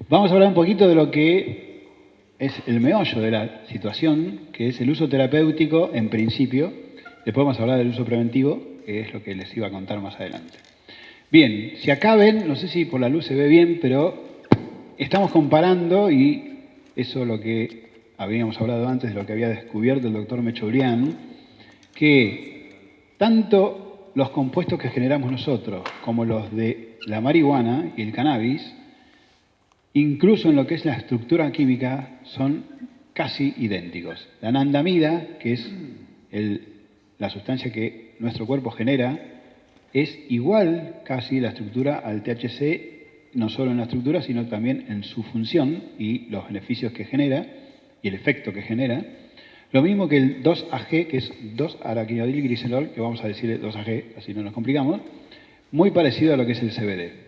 Vamos a hablar un poquito de lo que es el meollo de la situación, que es el uso terapéutico en principio. Después vamos a hablar del uso preventivo, que es lo que les iba a contar más adelante. Bien, si acá ven, no sé si por la luz se ve bien, pero estamos comparando, y eso es lo que habíamos hablado antes, de lo que había descubierto el doctor Mechoulian, que tanto los compuestos que generamos nosotros como los de la marihuana y el cannabis, incluso en lo que es la estructura química, son casi idénticos. La anandamida, que es la sustancia que nuestro cuerpo genera, es igual casi la estructura al THC, no solo en la estructura, sino también en su función y los beneficios que genera y el efecto que genera. Lo mismo que el 2-AG, que es 2-araquinodilglicerol, que vamos a decirle 2-AG, así no nos complicamos, muy parecido a lo que es el CBD.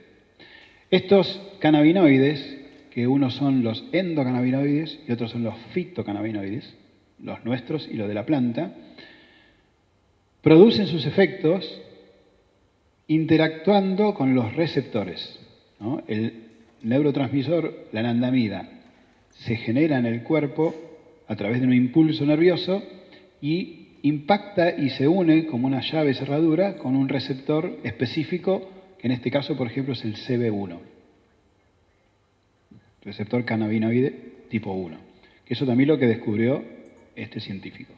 Estos cannabinoides, que unos son los endocannabinoides y otros son los fitocannabinoides, los nuestros y los de la planta, producen sus efectos interactuando con los receptores, ¿no? El neurotransmisor, la anandamida, se genera en el cuerpo a través de un impulso nervioso y impacta y se une como una llave cerradura con un receptor específico, que en este caso, por ejemplo, es el CB1, receptor cannabinoide tipo 1, que eso también es lo que descubrió este científico.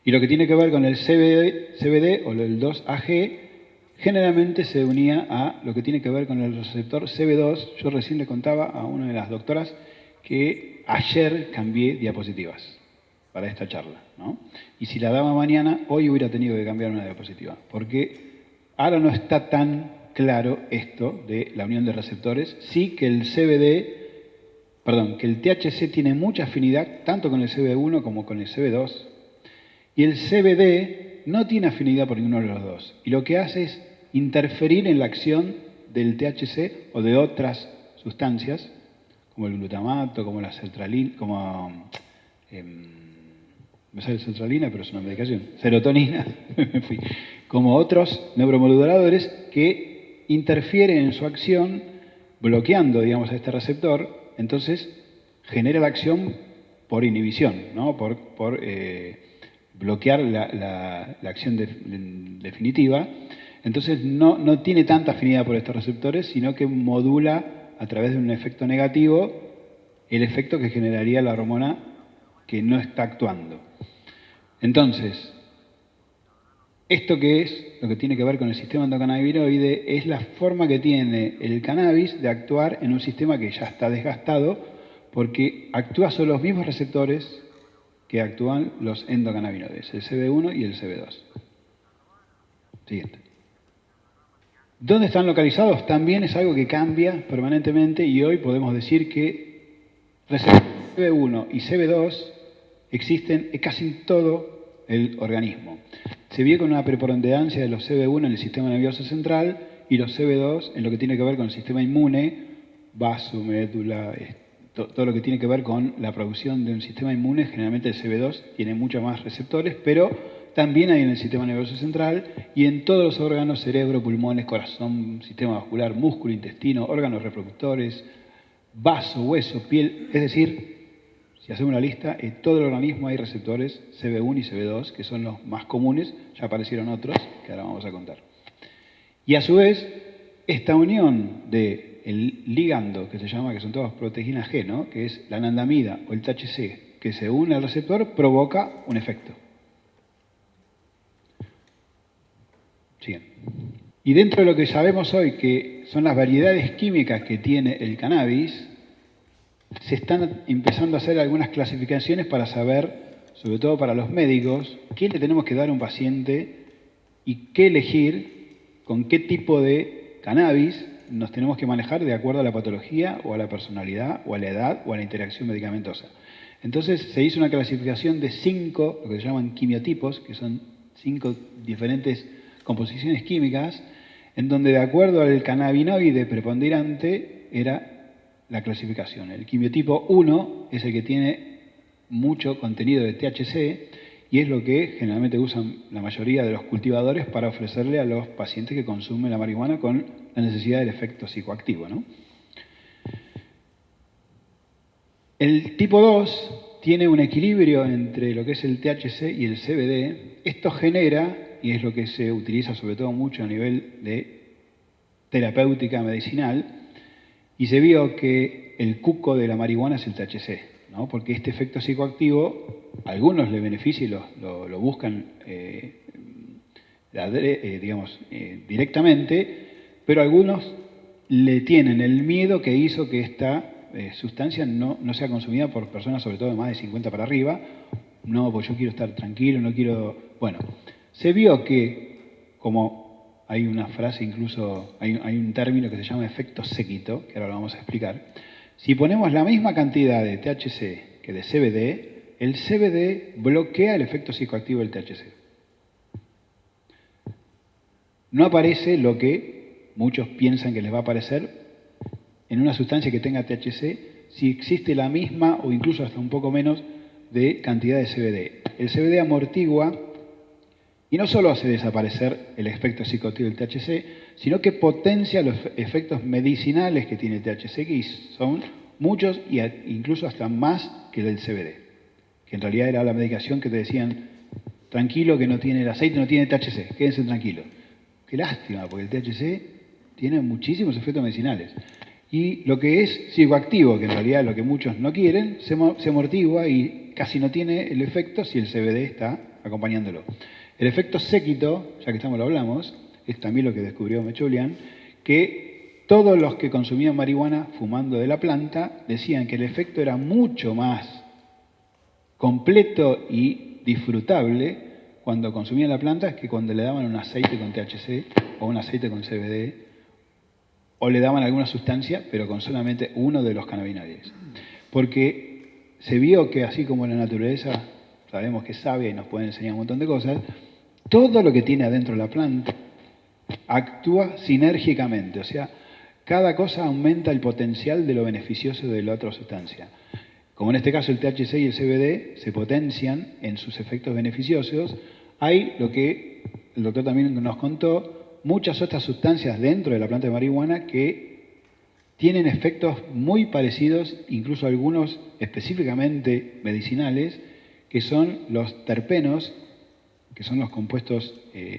Y lo que tiene que ver con el CBD o el 2-AG, generalmente se unía a lo que tiene que ver con el receptor CB2. Yo recién le contaba a una de las doctoras que ayer cambié diapositivas para esta charla, ¿no? Y si la daba mañana, hoy hubiera tenido que cambiar una diapositiva, porque ahora no está tan claro esto de la unión de receptores. Sí que el que el THC tiene mucha afinidad tanto con el CB1 como con el CB2, y el CBD no tiene afinidad por ninguno de los dos. Y lo que hace es interferir en la acción del THC o de otras sustancias, como el glutamato, como la sertralina, como... me sale sertralina, pero es una medicación. Serotonina, me fui. Como otros neuromoduladores que interfieren en su acción, bloqueando, digamos, a este receptor. Entonces, genera la acción por inhibición, ¿no? Por bloquear la acción definitiva. Entonces no tiene tanta afinidad por estos receptores, sino que modula a través de un efecto negativo el efecto que generaría la hormona que no está actuando. Entonces, esto que es lo que tiene que ver con el sistema endocannabinoide es la forma que tiene el cannabis de actuar en un sistema que ya está desgastado, porque actúa sobre los mismos receptores que actúan los endocannabinoides, el CB1 y el CB2. Siguiente. ¿Dónde están localizados? También es algo que cambia permanentemente, y hoy podemos decir que receptores CB1 y CB2 existen casi en todo el organismo. Se vio con una preponderancia de los CB1 en el sistema nervioso central y los CB2 en lo que tiene que ver con el sistema inmune, vaso, médula, todo lo que tiene que ver con la producción de un sistema inmune. Generalmente el CB2 tiene muchos más receptores, pero también hay en el sistema nervioso central y en todos los órganos: cerebro, pulmones, corazón, sistema vascular, músculo, intestino, órganos reproductores, vaso, hueso, piel. Es decir, si hacemos una lista, en todo el organismo hay receptores CB1 y CB2, que son los más comunes. Ya aparecieron otros que ahora vamos a contar. Y a su vez, esta unión del ligando, que se llama, que son todas proteínas G, ¿no?, que es la anandamida o el THC, que se une al receptor, provoca un efecto. Siguen. Y dentro de lo que sabemos hoy, que son las variedades químicas que tiene el cannabis, se están empezando a hacer algunas clasificaciones para saber, sobre todo para los médicos, qué le tenemos que dar a un paciente y qué elegir, con qué tipo de cannabis nos tenemos que manejar de acuerdo a la patología o a la personalidad o a la edad o a la interacción medicamentosa. Entonces se hizo una clasificación de 5, lo que se llaman quimiotipos, que son 5 diferentes composiciones químicas, en donde de acuerdo al cannabinoide preponderante era la clasificación. El quimiotipo 1 es el que tiene mucho contenido de THC y es lo que generalmente usan la mayoría de los cultivadores para ofrecerle a los pacientes que consumen la marihuana con la necesidad del efecto psicoactivo, ¿no? El tipo 2 tiene un equilibrio entre lo que es el THC y el CBD. Esto genera, y es lo que se utiliza sobre todo mucho a nivel de terapéutica medicinal, y se vio que el cuco de la marihuana es el THC, ¿no? Porque este efecto psicoactivo, a algunos le beneficia y lo buscan directamente, pero algunos le tienen el miedo que hizo que esta sustancia no sea consumida por personas, sobre todo de más de 50 para arriba. No, pues yo quiero estar tranquilo, no quiero... Bueno, se vio que, como hay una frase incluso, hay un término que se llama efecto séquito, que ahora lo vamos a explicar. Si ponemos la misma cantidad de THC que de CBD, el CBD bloquea el efecto psicoactivo del THC. No aparece lo que muchos piensan que les va a aparecer en una sustancia que tenga THC si existe la misma o incluso hasta un poco menos de cantidad de CBD. El CBD amortigua y no solo hace desaparecer el efecto psicoactivo del THC, sino que potencia los efectos medicinales que tiene el THC, que son muchos e incluso hasta más que el del CBD, que en realidad era la medicación que te decían, tranquilo que no tiene el aceite, no tiene THC, quédense tranquilos. Qué lástima, porque el THC tiene muchísimos efectos medicinales. Y lo que es psicoactivo, que en realidad es lo que muchos no quieren, se amortigua y casi no tiene el efecto si el CBD está acompañándolo. El efecto séquito, ya que estamos lo hablamos, es también lo que descubrió Mechulian, que todos los que consumían marihuana fumando de la planta decían que el efecto era mucho más completo y disfrutable cuando consumían la planta que cuando le daban un aceite con THC o un aceite con CBD o le daban alguna sustancia, pero con solamente uno de los cannabinoides. Porque se vio que así como la naturaleza sabemos que es sabia y nos puede enseñar un montón de cosas, todo lo que tiene adentro la planta actúa sinérgicamente, o sea, cada cosa aumenta el potencial de lo beneficioso de la otra sustancia. Como en este caso el THC y el CBD se potencian en sus efectos beneficiosos, hay lo que el doctor también nos contó, muchas otras sustancias dentro de la planta de marihuana que tienen efectos muy parecidos, incluso algunos específicamente medicinales, que son los terpenos, que son los compuestos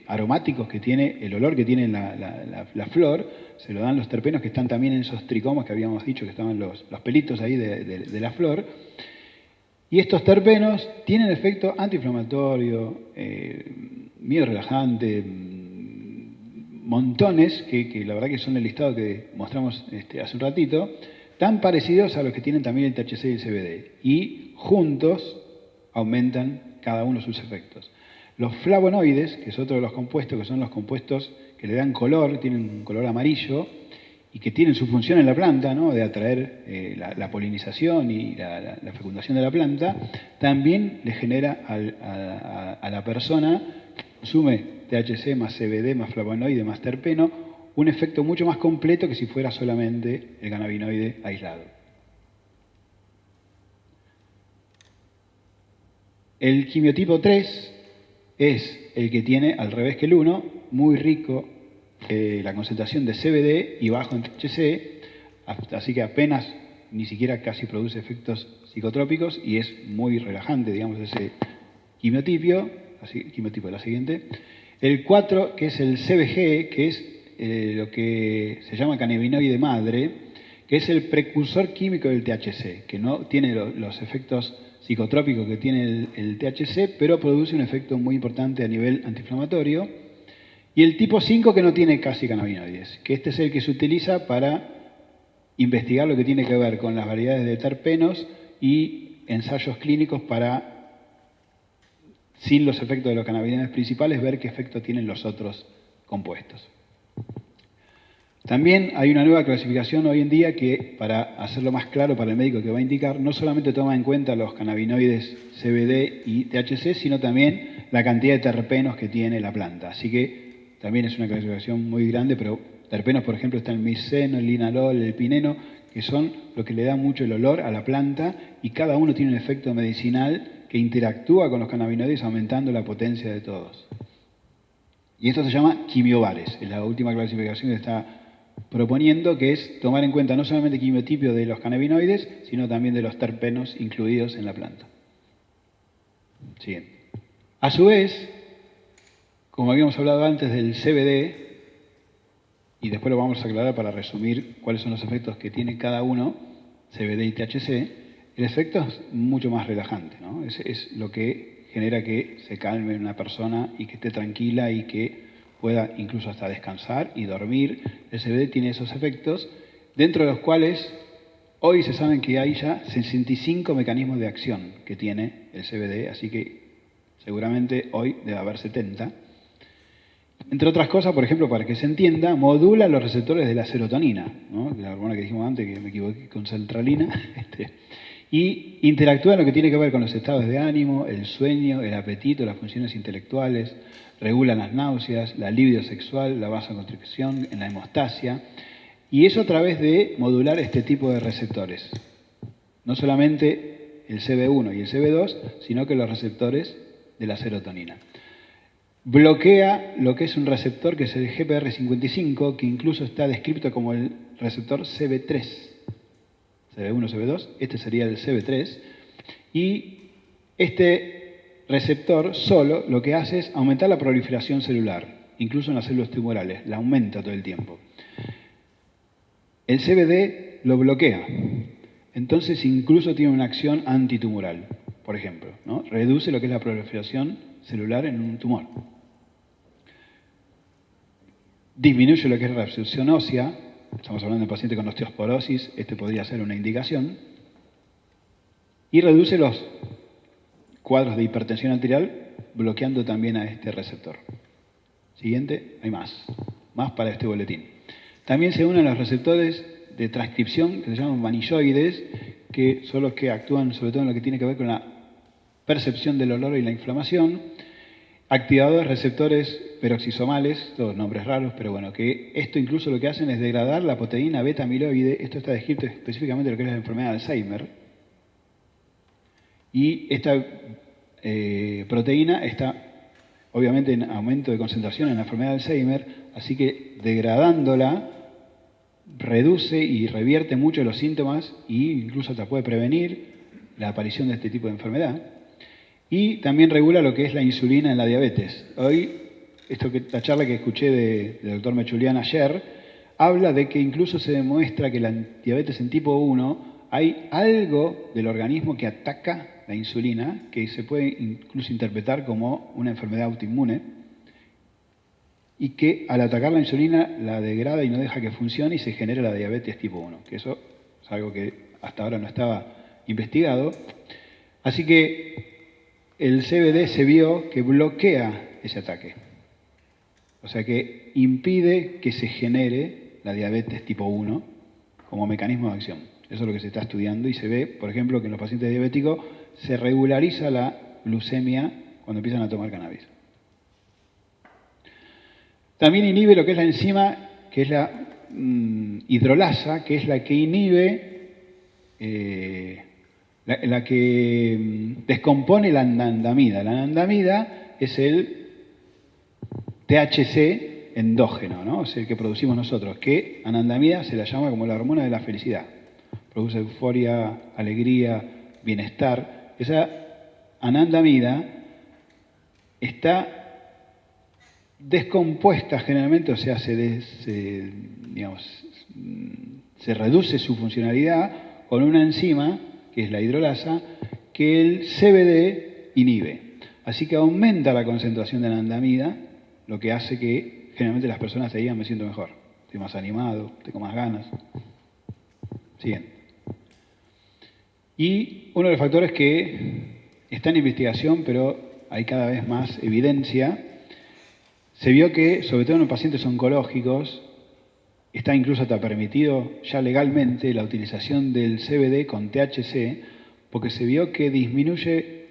aromáticos que tiene, el olor que tiene la flor, se lo dan los terpenos que están también en esos tricomas que habíamos dicho que estaban los pelitos ahí de la flor. Y estos terpenos tienen efecto antiinflamatorio, medio relajante, montones, que la verdad que son el listado que mostramos hace un ratito, tan parecidos a los que tienen también el THC y el CBD. Y juntos aumentan cada uno sus efectos. Los flavonoides, que es otro de los compuestos, que son los compuestos que le dan color, tienen un color amarillo, y que tienen su función en la planta, ¿no?, de atraer la polinización y la fecundación de la planta, también le genera a la persona que consume THC más CBD más flavonoide más terpeno un efecto mucho más completo que si fuera solamente el cannabinoide aislado. El quimiotipo 3 es el que tiene, al revés que el 1, muy rico la concentración de CBD y bajo en THC, así que apenas, ni siquiera casi produce efectos psicotrópicos y es muy relajante, digamos, ese quimiotipo de la siguiente. El 4, que es el CBG, que es lo que se llama cannabinoide madre, que es el precursor químico del THC, que no tiene los efectos psicotrópicos que tiene el THC, pero produce un efecto muy importante a nivel antiinflamatorio. Y el tipo 5, que no tiene casi cannabinoides, que este es el que se utiliza para investigar lo que tiene que ver con las variedades de terpenos y ensayos clínicos para, sin los efectos de los cannabinoides principales, ver qué efecto tienen los otros compuestos. También hay una nueva clasificación hoy en día que, para hacerlo más claro para el médico que va a indicar, no solamente toma en cuenta los cannabinoides CBD y THC, sino también la cantidad de terpenos que tiene la planta. Así que también es una clasificación muy grande, pero terpenos, por ejemplo, está el miceno, el linalol, el pineno, que son lo que le da mucho el olor a la planta y cada uno tiene un efecto medicinal que interactúa con los cannabinoides aumentando la potencia de todos. Y esto se llama quimiobares, es la última clasificación que está proponiendo, que es tomar en cuenta no solamente el quimiotipio de los cannabinoides, sino también de los terpenos incluidos en la planta. Siguiente. A su vez, como habíamos hablado antes del CBD, y después lo vamos a aclarar para resumir cuáles son los efectos que tiene cada uno, CBD y THC, el efecto es mucho más relajante, ¿no? Es lo que genera que se calme una persona y que esté tranquila y que pueda incluso hasta descansar y dormir. El CBD tiene esos efectos, dentro de los cuales hoy se saben que hay ya 65 mecanismos de acción que tiene el CBD, así que seguramente hoy debe haber 70. Entre otras cosas, por ejemplo, para que se entienda, modula los receptores de la serotonina, ¿no? La hormona que dijimos antes, que me equivoqué con sertralina, y interactúa en lo que tiene que ver con los estados de ánimo, el sueño, el apetito, las funciones intelectuales, regulan las náuseas, la libido sexual, la vasoconstricción, en la hemostasia, y eso a través de modular este tipo de receptores. No solamente el CB1 y el CB2, sino que los receptores de la serotonina. Bloquea lo que es un receptor que es el GPR55, que incluso está descrito como el receptor CB3. CB1, CB2, este sería el CB3. Y este receptor solo lo que hace es aumentar la proliferación celular, incluso en las células tumorales, la aumenta todo el tiempo. El CBD lo bloquea, entonces incluso tiene una acción antitumoral, por ejemplo, ¿no? Reduce lo que es la proliferación celular en un tumor. Disminuye lo que es la absorción ósea, estamos hablando de paciente con osteoporosis, este podría ser una indicación, y reduce los cuadros de hipertensión arterial, bloqueando también a este receptor. Siguiente, hay más para este boletín. También se unen los receptores de transcripción, que se llaman vanilloides, que son los que actúan sobre todo en lo que tiene que ver con la percepción del olor y la inflamación. Activadores receptores peroxisomales, todos nombres raros, pero bueno, que esto incluso lo que hacen es degradar la proteína beta-amiloide. Esto está descrito específicamente en lo que es la enfermedad de Alzheimer. Y esta proteína está obviamente en aumento de concentración en la enfermedad de Alzheimer, así que degradándola reduce y revierte mucho los síntomas e incluso hasta puede prevenir la aparición de este tipo de enfermedad. Y también regula lo que es la insulina en la diabetes. Hoy, la charla que escuché del doctor Mechulian ayer, habla de que incluso se demuestra que la diabetes en tipo 1 hay algo del organismo que ataca la insulina, que se puede incluso interpretar como una enfermedad autoinmune, y que al atacar la insulina la degrada y no deja que funcione y se genera la diabetes tipo 1, que eso es algo que hasta ahora no estaba investigado. Así que el CBD se vio que bloquea ese ataque. O sea que impide que se genere la diabetes tipo 1 como mecanismo de acción. Eso es lo que se está estudiando y se ve, por ejemplo, que en los pacientes diabéticos se regulariza la glucemia cuando empiezan a tomar cannabis. También inhibe lo que es la enzima, que es la hidrolasa, que es la que inhibe, la que descompone la anandamida. La anandamida es el THC endógeno, ¿no? Es el que producimos nosotros, que anandamida se la llama como la hormona de la felicidad. Produce euforia, alegría, bienestar. Esa anandamida está descompuesta generalmente, o sea, se reduce su funcionalidad con una enzima, que es la hidrolasa, que el CBD inhibe. Así que aumenta la concentración de anandamida, lo que hace que generalmente las personas te digan: me siento mejor, estoy más animado, tengo más ganas. Siguiente. Y uno de los factores que está en investigación, pero hay cada vez más evidencia, se vio que, sobre todo en los pacientes oncológicos, está incluso hasta permitido ya legalmente la utilización del CBD con THC, porque se vio que disminuye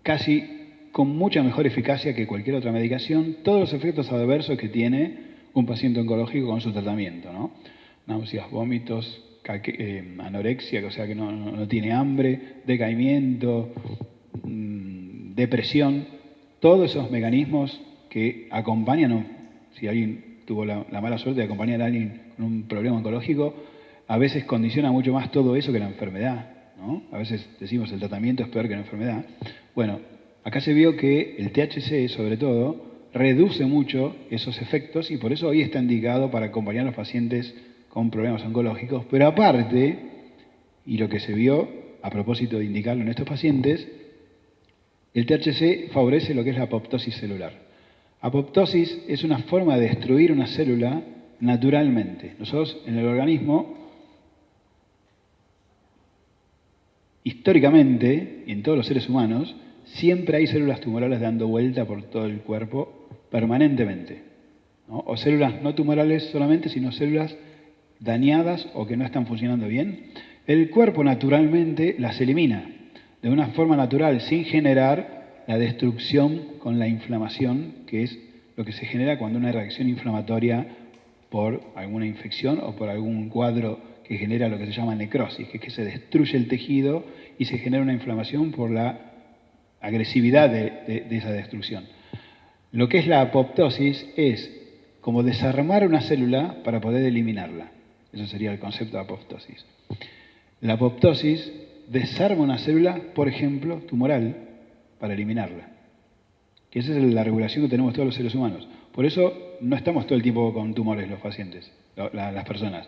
casi con mucha mejor eficacia que cualquier otra medicación todos los efectos adversos que tiene un paciente oncológico con su tratamiento, ¿no? Náuseas, vómitos, anorexia, o sea que no tiene hambre, decaimiento, depresión, todos esos mecanismos que acompañan, si alguien tuvo la mala suerte de acompañar a alguien con un problema oncológico, a veces condiciona mucho más todo eso que la enfermedad, ¿no? A veces decimos el tratamiento es peor que la enfermedad. Bueno, acá se vio que el THC, sobre todo, reduce mucho esos efectos y por eso hoy está indicado para acompañar a los pacientes con problemas oncológicos. Pero aparte, y lo que se vio a propósito de indicarlo en estos pacientes, el THC favorece lo que es la apoptosis celular. Apoptosis es una forma de destruir una célula naturalmente. Nosotros en el organismo, históricamente, y en todos los seres humanos, siempre hay células tumorales dando vuelta por todo el cuerpo permanentemente, ¿no? O células no tumorales solamente, sino células dañadas o que no están funcionando bien. El cuerpo naturalmente las elimina de una forma natural, sin generar la destrucción con la inflamación, que es lo que se genera cuando una reacción inflamatoria por alguna infección o por algún cuadro que genera lo que se llama necrosis, que es que se destruye el tejido y se genera una inflamación por la agresividad de esa destrucción. Lo que es la apoptosis es como desarmar una célula para poder eliminarla. Eso sería el concepto de apoptosis. La apoptosis desarma una célula, por ejemplo, tumoral, para eliminarla. Que esa es la regulación que tenemos todos los seres humanos. Por eso no estamos todo el tiempo con tumores los pacientes, las personas.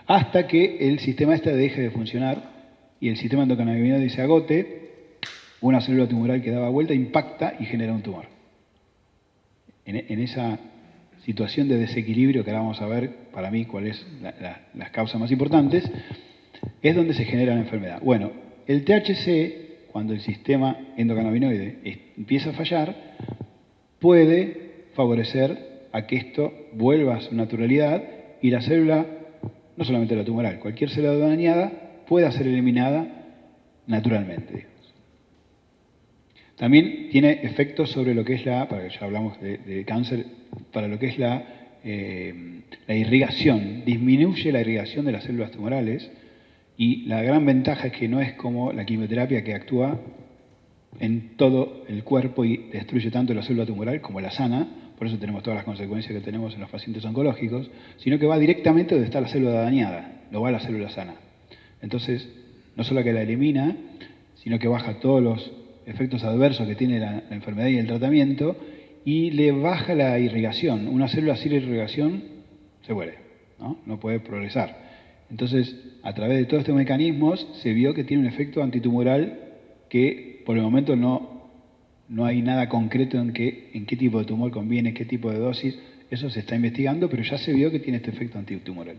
Hasta que el sistema este deje de funcionar y el sistema endocannabinoide se agote, una célula tumoral que daba vuelta impacta y genera un tumor. En esa situación de desequilibrio que ahora vamos a ver, para mí, cuáles son las causas más importantes, es donde se genera la enfermedad. Bueno, el THC, cuando el sistema endocannabinoide empieza a fallar, puede favorecer a que esto vuelva a su naturalidad y la célula, no solamente la tumoral, cualquier célula dañada pueda ser eliminada naturalmente. También tiene efectos sobre lo que es para que ya hablamos de cáncer, para lo que es la irrigación. Disminuye la irrigación de las células tumorales y la gran ventaja es que no es como la quimioterapia que actúa en todo el cuerpo y destruye tanto la célula tumoral como la sana, por eso tenemos todas las consecuencias que tenemos en los pacientes oncológicos, sino que va directamente donde está la célula dañada, no va a la célula sana. Entonces, no solo que la elimina, sino que baja todos los efectos adversos que tiene la enfermedad y el tratamiento, y le baja la irrigación. Una célula sin irrigación se muere, no puede progresar. Entonces, a través de todos estos mecanismos, se vio que tiene un efecto antitumoral que por el momento no hay nada concreto en qué tipo de tumor conviene, qué tipo de dosis. Eso se está investigando, pero ya se vio que tiene este efecto antitumoral.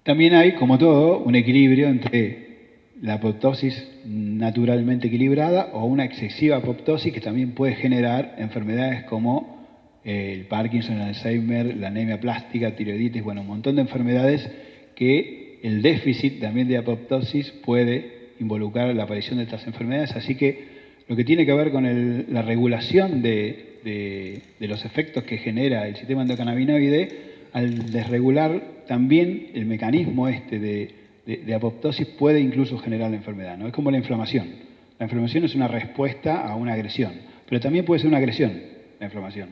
También hay, como todo, un equilibrio entre la apoptosis naturalmente equilibrada o una excesiva apoptosis que también puede generar enfermedades como el Parkinson, el Alzheimer, la anemia plástica, tiroiditis, bueno, un montón de enfermedades que el déficit también de apoptosis puede involucrar la aparición de estas enfermedades. Así que lo que tiene que ver con la regulación de los efectos que genera el sistema endocannabinoide, al desregular también el mecanismo de apoptosis puede incluso generar la enfermedad, ¿no? Es como la inflamación. La inflamación es una respuesta a una agresión, pero también puede ser una agresión, la inflamación,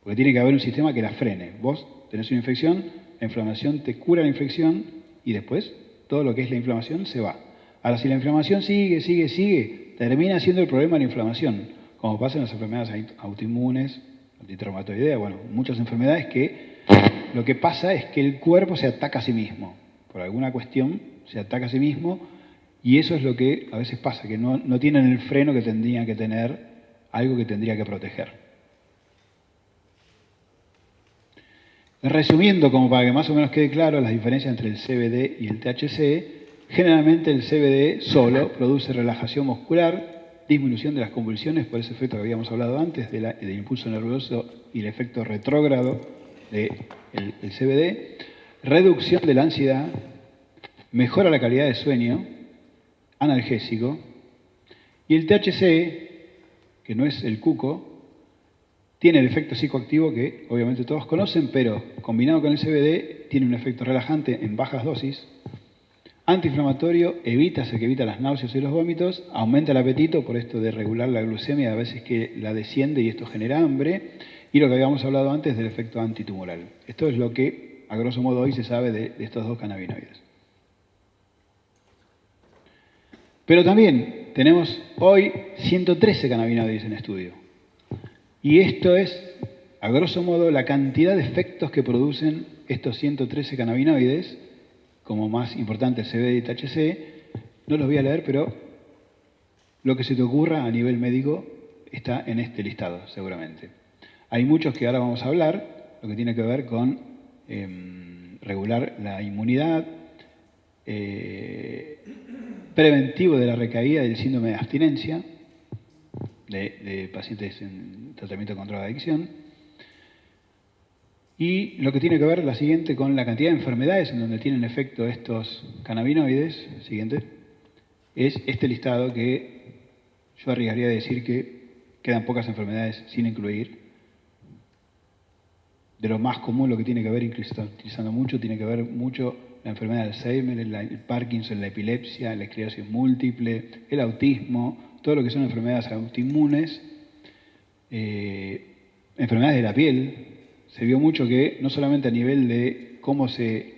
porque tiene que haber un sistema que la frene. Vos tenés una infección, la inflamación te cura la infección y después todo lo que es la inflamación se va. Ahora, si la inflamación sigue, termina siendo el problema la inflamación, como pasa en las enfermedades autoinmunes, antitraumatoideas, bueno, muchas enfermedades que lo que pasa es que el cuerpo se ataca a sí mismo. Por alguna cuestión se ataca a sí mismo y eso es lo que a veces pasa, que no tienen el freno que tendrían que tener, algo que tendría que proteger. Resumiendo, como para que más o menos quede claro las diferencias entre el CBD y el THC, generalmente el CBD solo produce relajación muscular, disminución de las convulsiones por ese efecto que habíamos hablado antes, del impulso nervioso y el efecto retrógrado del CBD, reducción de la ansiedad, mejora la calidad de sueño, analgésico, y el THC, que no es el cuco, tiene el efecto psicoactivo que obviamente todos conocen, pero combinado con el CBD tiene un efecto relajante en bajas dosis, antiinflamatorio, evita las náuseas y los vómitos, aumenta el apetito por esto de regular la glucemia, a veces que la desciende y esto genera hambre, y lo que habíamos hablado antes del efecto antitumoral. Esto es lo que, a grosso modo, hoy se sabe de estos dos cannabinoides. Pero también tenemos hoy 113 cannabinoides en estudio. Y esto es, a grosso modo, la cantidad de efectos que producen estos 113 cannabinoides, como más importante el CBD y el THC. No los voy a leer, pero lo que se te ocurra a nivel médico está en este listado, seguramente. Hay muchos que ahora vamos a hablar, lo que tiene que ver con regular la inmunidad, preventivo de la recaída del síndrome de abstinencia de pacientes en tratamiento contra la adicción, y lo que tiene que ver, la siguiente, con la cantidad de enfermedades en donde tienen efecto estos cannabinoides, siguiente, es este listado que yo arriesgaría a decir que quedan pocas enfermedades sin incluir. De lo más común, lo que tiene que ver, incluso está utilizando mucho, tiene que ver mucho la enfermedad de Alzheimer, el Parkinson, la epilepsia, la esclerosis múltiple, el autismo, todo lo que son enfermedades autoinmunes, enfermedades de la piel. Se vio mucho que no solamente a nivel de cómo se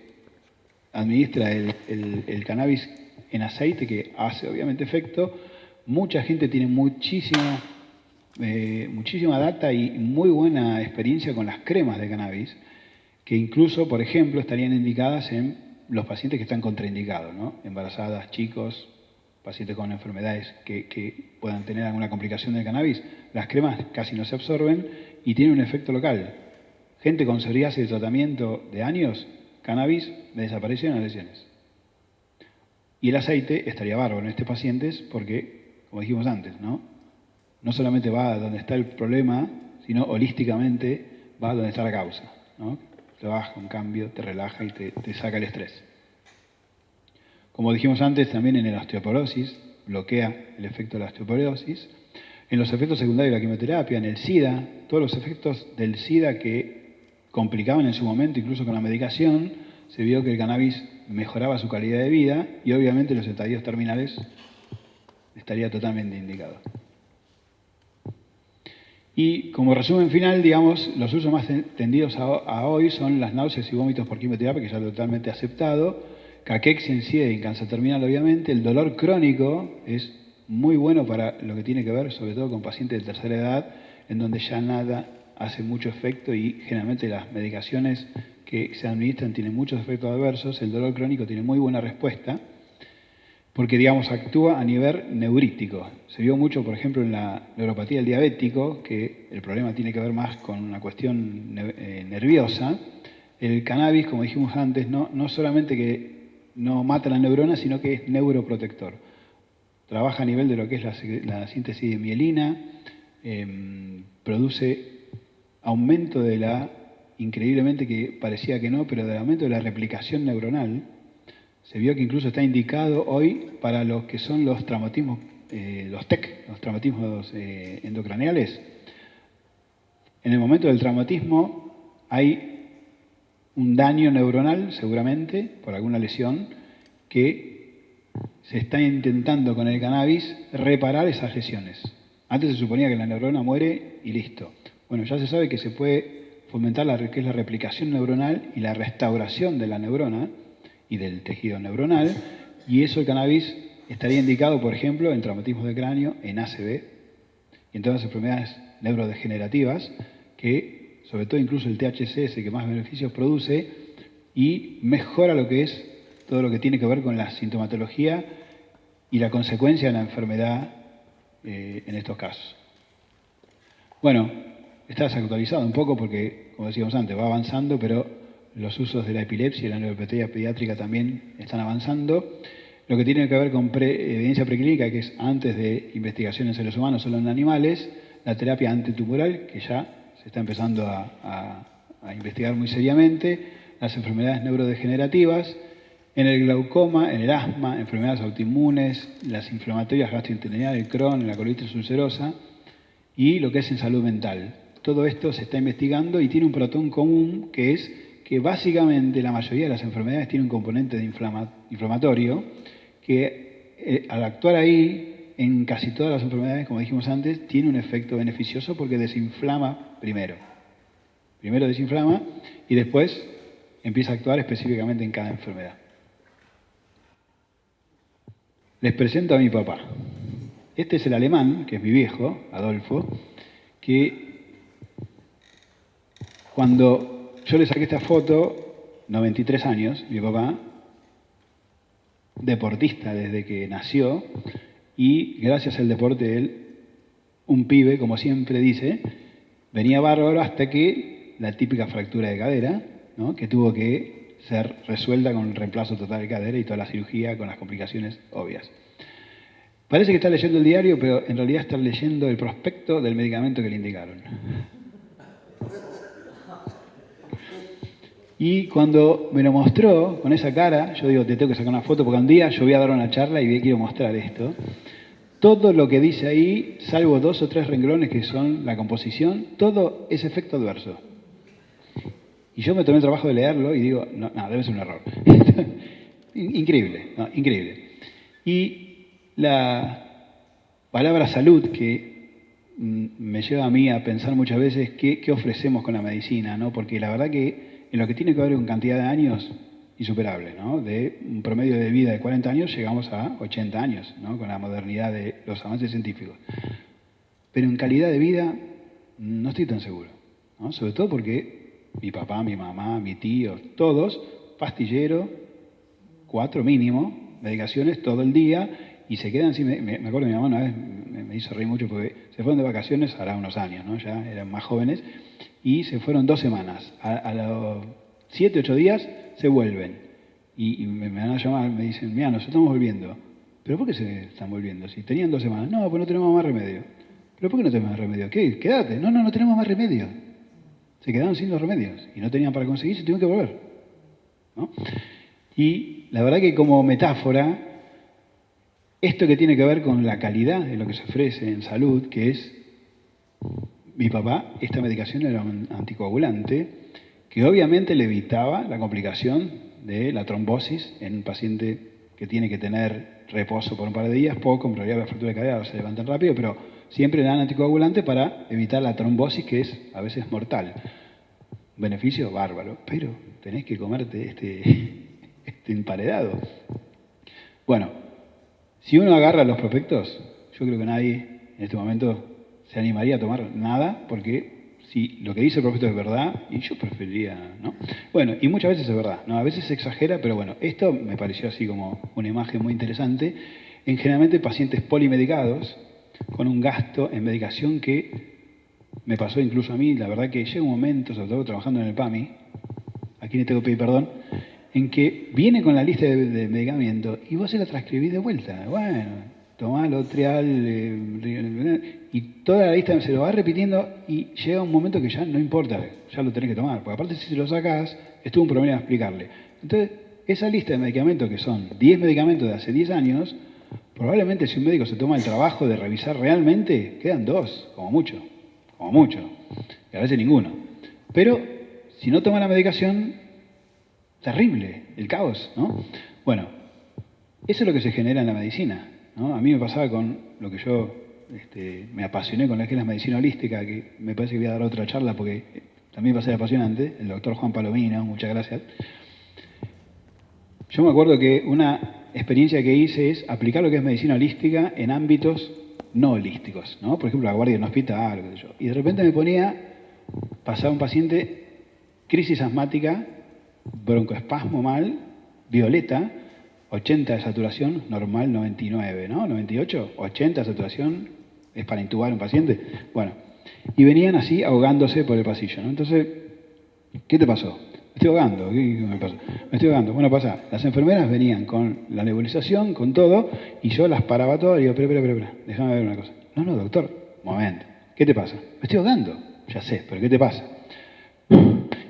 administra el cannabis en aceite, que hace obviamente efecto, mucha gente tiene muchísima data y muy buena experiencia con las cremas de cannabis, que incluso, por ejemplo, estarían indicadas en los pacientes que están contraindicados, ¿no? Embarazadas, chicos, pacientes con enfermedades que puedan tener alguna complicación del cannabis. Las cremas casi no se absorben y tienen un efecto local. Gente con psoriasis de tratamiento de años, cannabis, desaparecieron las lesiones. Y el aceite estaría bárbaro en estos pacientes porque, como dijimos antes, no solamente va a donde está el problema, sino holísticamente va a donde está la causa, ¿no? Te baja un cambio, te relaja y te saca el estrés. Como dijimos antes, también en la osteoporosis, bloquea el efecto de la osteoporosis. En los efectos secundarios de la quimioterapia, en el SIDA, todos los efectos del SIDA que complicaban en su momento, incluso con la medicación, se vio que el cannabis mejoraba su calidad de vida y obviamente en los estadios terminales estaría totalmente indicado. Y como resumen final, digamos, los usos más tendidos a hoy son las náuseas y vómitos por quimioterapia, que ya es totalmente aceptado, caquexia en SIDA y en cáncer terminal, obviamente. El dolor crónico es muy bueno para lo que tiene que ver, sobre todo con pacientes de tercera edad, en donde ya nada hace mucho efecto y generalmente las medicaciones que se administran tienen muchos efectos adversos. El dolor crónico tiene muy buena respuesta, porque, digamos, actúa a nivel neurítico. Se vio mucho, por ejemplo, en la neuropatía del diabético, que el problema tiene que ver más con una cuestión nerviosa. El cannabis, como dijimos antes, no solamente que no mata la neurona, sino que es neuroprotector. Trabaja a nivel de lo que es la síntesis de mielina, produce aumento de increíblemente que parecía que no, pero del aumento de la replicación neuronal. Se vio que incluso está indicado hoy para los que son los traumatismos, los TEC, los traumatismos endocraneales. En el momento del traumatismo hay un daño neuronal, seguramente, por alguna lesión, que se está intentando con el cannabis reparar esas lesiones. Antes se suponía que la neurona muere y listo. Bueno, ya se sabe que se puede fomentar que es la replicación neuronal y la restauración de la neurona y del tejido neuronal, y eso el cannabis estaría indicado, por ejemplo, en traumatismos de cráneo, en ACV, y en todas las enfermedades neurodegenerativas, que sobre todo incluso el THC es el que más beneficios produce y mejora lo que es todo lo que tiene que ver con la sintomatología y la consecuencia de la enfermedad en estos casos. Bueno, está desactualizado un poco porque, como decíamos antes, va avanzando, pero los usos de la epilepsia y la neuropatía pediátrica también están avanzando. Lo que tiene que ver con evidencia preclínica, que es antes de investigación en seres humanos, solo en animales, la terapia antitumoral, que ya se está empezando a investigar muy seriamente, las enfermedades neurodegenerativas, en el glaucoma, en el asma, enfermedades autoinmunes, las inflamatorias gastrointestinales, el Crohn, la colitis ulcerosa, y lo que es en salud mental. Todo esto se está investigando y tiene un patrón común, que es que básicamente la mayoría de las enfermedades tienen un componente inflamatorio que al actuar ahí, en casi todas las enfermedades, como dijimos antes, tiene un efecto beneficioso porque desinflama primero. Primero desinflama y después empieza a actuar específicamente en cada enfermedad. Les presento a mi papá. Este es el alemán, que es mi viejo, Adolfo, que cuando yo le saqué esta foto, 93 años, mi papá, deportista desde que nació, y gracias al deporte él, un pibe, como siempre dice, venía bárbaro hasta que la típica fractura de cadera, ¿no?, que tuvo que ser resuelta con un reemplazo total de cadera y toda la cirugía con las complicaciones obvias. Parece que está leyendo el diario, pero en realidad está leyendo el prospecto del medicamento que le indicaron. Y cuando me lo mostró con esa cara, yo digo, te tengo que sacar una foto, porque un día yo voy a dar una charla y quiero mostrar esto. Todo lo que dice ahí, salvo 2 o 3 renglones que son la composición, todo es efecto adverso. Y yo me tomé el trabajo de leerlo y digo, no, debe ser un error. Increíble, no, increíble. Y la palabra salud, que me lleva a mí a pensar muchas veces qué ofrecemos con la medicina, ¿no? Porque la verdad que en lo que tiene que ver con cantidad de años, insuperable, ¿no? De un promedio de vida de 40 años llegamos a 80 años, ¿no?, con la modernidad de los avances científicos. Pero en calidad de vida no estoy tan seguro, ¿no? Sobre todo porque mi papá, mi mamá, mi tío, todos, pastillero, 4 mínimo, medicaciones todo el día, y se quedan así. Me acuerdo, mi mamá una vez me hizo reír mucho porque se fueron de vacaciones hará unos años, ¿no? Ya eran más jóvenes, y se fueron 2 semanas. A los 7, 8 días se vuelven. Y me van a llamar, me dicen, mira, nos estamos volviendo. ¿Pero por qué se están volviendo? Si tenían 2 semanas. No, pues no tenemos más remedio. ¿Pero por qué no tenemos más remedio? ¿Qué? Quédate. No tenemos más remedio. Se quedaron sin los remedios y no tenían para conseguir, se tuvieron que volver, ¿no? Y la verdad que como metáfora, esto que tiene que ver con la calidad de lo que se ofrece en salud, que es, mi papá, esta medicación era un anticoagulante que obviamente le evitaba la complicación de la trombosis en un paciente que tiene que tener reposo por un par de días, poco, en realidad la fractura de cadera se levantan rápido, pero siempre dan anticoagulante para evitar la trombosis, que es a veces mortal. Beneficio bárbaro, pero tenés que comerte este emparedado. Bueno, si uno agarra los prospectos, yo creo que nadie en este momento se animaría a tomar nada, porque si lo que dice el prospecto es verdad, y yo preferiría, ¿no? Bueno, y muchas veces es verdad, ¿no? A veces se exagera, pero bueno, esto me pareció así como una imagen muy interesante. En generalmente pacientes polimedicados, con un gasto en medicación que me pasó incluso a mí, la verdad que llega un momento, sobre todo trabajando en el PAMI, aquí le tengo que pedir perdón, en que viene con la lista de medicamentos y vos se la transcribís de vuelta. Bueno, tomá Lotrial, y toda la lista se lo va repitiendo y llega un momento que ya no importa, ya lo tenés que tomar, porque aparte si se lo sacás, estuvo un problema explicarle. Entonces, esa lista de medicamentos, que son 10 medicamentos de hace 10 años, probablemente si un médico se toma el trabajo de revisar realmente, quedan 2, como mucho, y a veces ninguno. Pero si no toma la medicación, terrible, el caos, ¿no? Bueno, eso es lo que se genera en la medicina, ¿no? A mí me pasaba con lo que yo me apasioné con la que es la medicina holística, que me parece que voy a dar otra charla porque también va a ser apasionante, el doctor Juan Palomino, muchas gracias. Yo me acuerdo que una experiencia que hice es aplicar lo que es medicina holística en ámbitos no holísticos, ¿no? Por ejemplo, la guardia en un hospital, qué sé yo. Y de repente me pasaba un paciente, crisis asmática, broncoespasmo mal, violeta, 80 de saturación, normal 99, ¿no? 98, 80 de saturación, es para intubar a un paciente. Bueno, y venían así ahogándose por el pasillo, ¿no? Entonces, ¿qué te pasó? Me estoy ahogando. ¿Qué me pasó? Me estoy ahogando. Bueno, pasa, las enfermeras venían con la nebulización, con todo, y yo las paraba todas y digo, espera, déjame ver una cosa. No, doctor, momento. ¿Qué te pasa? Me estoy ahogando. Ya sé, pero ¿qué te pasa?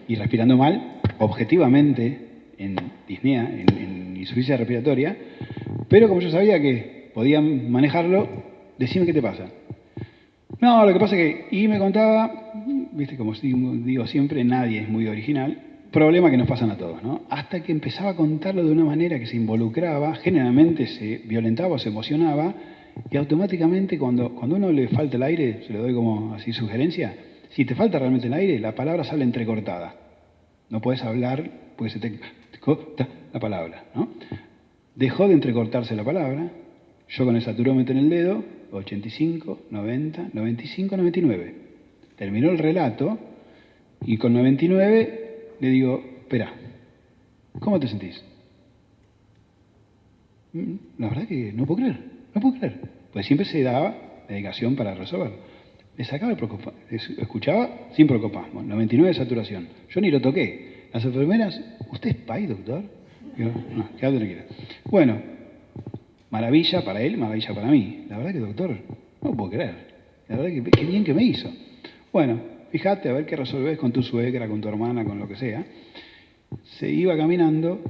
Y respirando mal, objetivamente, en disnea, en insuficiencia respiratoria, pero como yo sabía que podían manejarlo, decime qué te pasa. No, lo que pasa es que, y me contaba, viste, como digo siempre, nadie es muy original, problema que nos pasan a todos, ¿no? Hasta que empezaba a contarlo de una manera que se involucraba, generalmente se violentaba o se emocionaba, y automáticamente cuando a uno le falta el aire, se lo doy como así sugerencia, Si te falta realmente el aire, la palabra sale entrecortada. No puedes hablar porque se te corta la palabra, ¿no? Dejó de entrecortarse la palabra, yo con el saturómetro en el dedo, 85, 90, 95, 99. Terminó el relato y con 99 le digo, espera, ¿cómo te sentís? La verdad que no puedo creer. Pues siempre se daba medicación para resolverlo. Le sacaba escuchaba sin preocuparme, 99 de saturación. Yo ni lo toqué. Las enfermeras, ¿usted es PAI, doctor? Digo, no, quédate tranquila. Bueno, maravilla para él, maravilla para mí. La verdad que, doctor, no puedo creer. La verdad que qué bien que me hizo. Bueno, fíjate a ver qué resolvés con tu suegra, con tu hermana, con lo que sea. Se iba caminando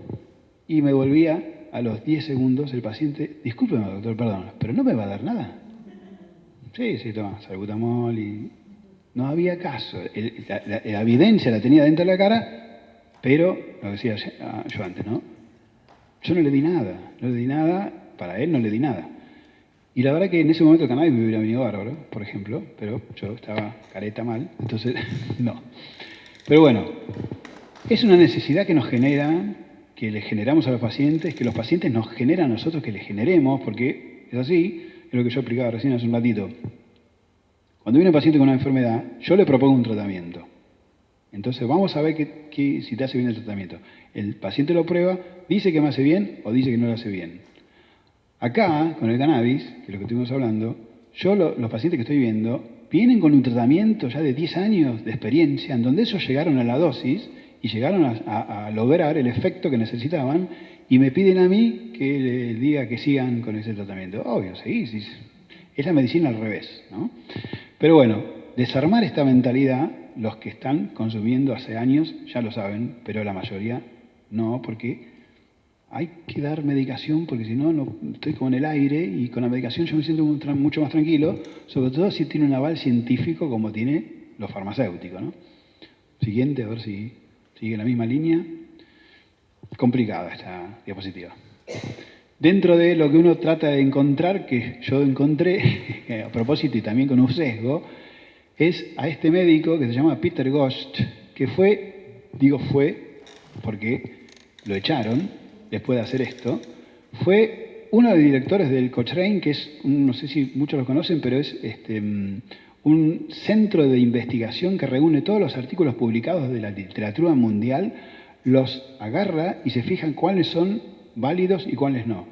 y me volvía a los 10 segundos el paciente, discúlpeme, doctor, perdón, pero no me va a dar nada. Sí, toma, salbutamol y... No había caso. La evidencia la tenía dentro de la cara, pero, lo decía yo antes, ¿no? Yo no le di nada, para él no le di nada. Y la verdad que en ese momento el cannabis me hubiera venido bárbaro, por ejemplo, pero yo estaba careta mal, entonces no. Pero bueno, es una necesidad que nos genera, que le generamos a los pacientes, que los pacientes nos generan a nosotros que les generemos, porque es así, es lo que yo explicaba recién hace un ratito. Cuando viene un paciente con una enfermedad, yo le propongo un tratamiento. Entonces vamos a ver si te hace bien el tratamiento. El paciente lo prueba, dice que me hace bien o dice que no lo hace bien. Acá, con el cannabis, que es lo que estuvimos hablando, los pacientes que estoy viendo vienen con un tratamiento ya de 10 años de experiencia, en donde ellos llegaron a la dosis y llegaron a lograr el efecto que necesitaban y me piden a mí que les diga que sigan con ese tratamiento. Obvio, sí. Es la medicina al revés, ¿no? Pero bueno, desarmar esta mentalidad, los que están consumiendo hace años ya lo saben, pero la mayoría no, porque hay que dar medicación, porque si no, estoy como en el aire y con la medicación yo me siento mucho más tranquilo, sobre todo si tiene un aval científico como tiene lo farmacéutico, ¿no? Siguiente, a ver si sigue la misma línea. Complicada esta diapositiva. Dentro de lo que uno trata de encontrar, que yo encontré, a propósito y también con un sesgo, es a este médico que se llama Peter Ghost, que fue porque lo echaron después de hacer esto, fue uno de los directores del Cochrane, que es, no sé si muchos lo conocen, pero es un centro de investigación que reúne todos los artículos publicados de la literatura mundial, los agarra y se fijan cuáles son válidos y cuáles no.